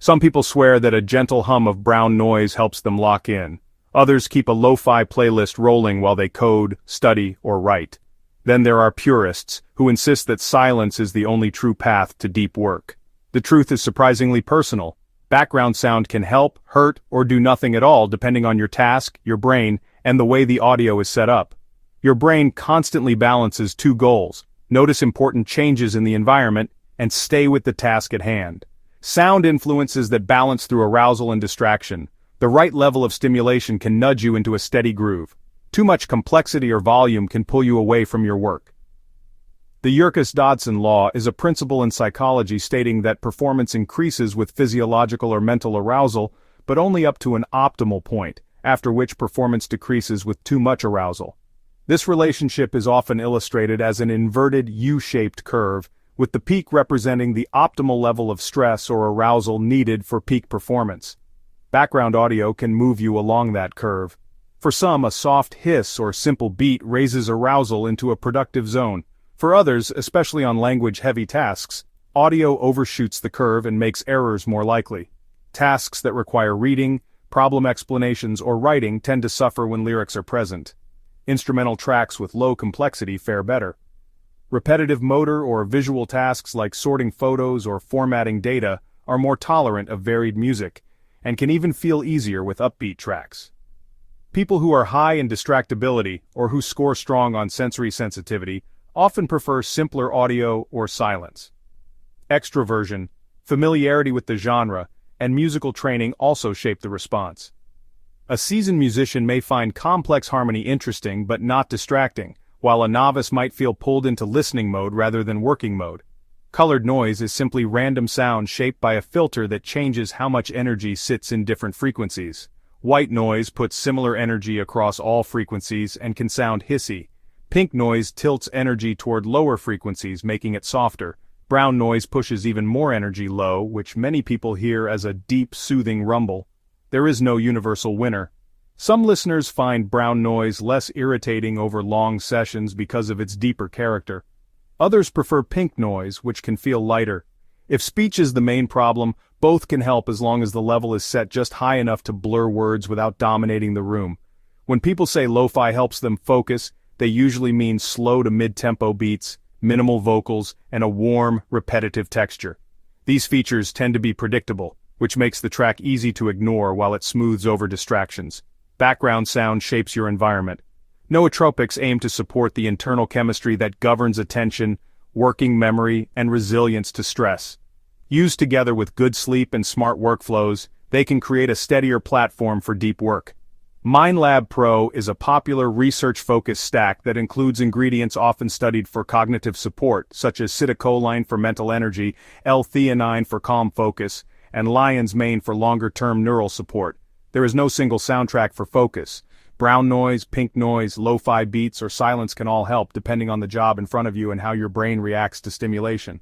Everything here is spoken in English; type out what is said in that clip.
Some people swear that a gentle hum of brown noise helps them lock in. Others keep a lo-fi playlist rolling while they code, study, or write. Then there are purists, who insist that silence is the only true path to deep work. The truth is surprisingly personal. Background sound can help, hurt, or do nothing at all depending on your task, your brain, and the way the audio is set up. Your brain constantly balances two goals: notice important changes in the environment, and stay with the task at hand. Sound influences that balance through arousal and distraction. The right level of stimulation can nudge you into a steady groove. Too much complexity or volume can pull you away from your work. The Yerkes-Dodson law is a principle in psychology stating that performance increases with physiological or mental arousal, but only up to an optimal point, after which performance decreases with too much arousal. This relationship is often illustrated as an inverted U-shaped curve, with the peak representing the optimal level of stress or arousal needed for peak performance. Background audio can move you along that curve. For some, a soft hiss or simple beat raises arousal into a productive zone. For others, especially on language-heavy tasks, audio overshoots the curve and makes errors more likely. Tasks that require reading, problem explanations, or writing tend to suffer when lyrics are present. Instrumental tracks with low complexity fare better. Repetitive motor or visual tasks like sorting photos or formatting data are more tolerant of varied music, and can even feel easier with upbeat tracks. People who are high in distractibility or who score strong on sensory sensitivity often prefer simpler audio or silence. Extroversion, familiarity with the genre, and musical training also shape the response. A seasoned musician may find complex harmony interesting but not distracting, while a novice might feel pulled into listening mode rather than working mode. Colored noise is simply random sound shaped by a filter that changes how much energy sits in different frequencies. White noise puts similar energy across all frequencies and can sound hissy. Pink noise tilts energy toward lower frequencies, making it softer. Brown noise pushes even more energy low, which many people hear as a deep, soothing rumble. There is no universal winner. Some listeners find brown noise less irritating over long sessions because of its deeper character. Others prefer pink noise, which can feel lighter. If speech is the main problem, both can help as long as the level is set just high enough to blur words without dominating the room. When people say lo-fi helps them focus, they usually mean slow to mid-tempo beats, minimal vocals, and a warm, repetitive texture. These features tend to be predictable, which makes the track easy to ignore while it smooths over distractions. Background sound shapes your environment. Nootropics aim to support the internal chemistry that governs attention, working memory, and resilience to stress. Used together with good sleep and smart workflows, they can create a steadier platform for deep work. MindLab Pro is a popular research-focused stack that includes ingredients often studied for cognitive support, such as citicoline for mental energy, L-theanine for calm focus, and lion's mane for longer-term neural support. There is no single soundtrack for focus. Brown noise, pink noise, lo-fi beats, or silence can all help depending on the job in front of you and how your brain reacts to stimulation.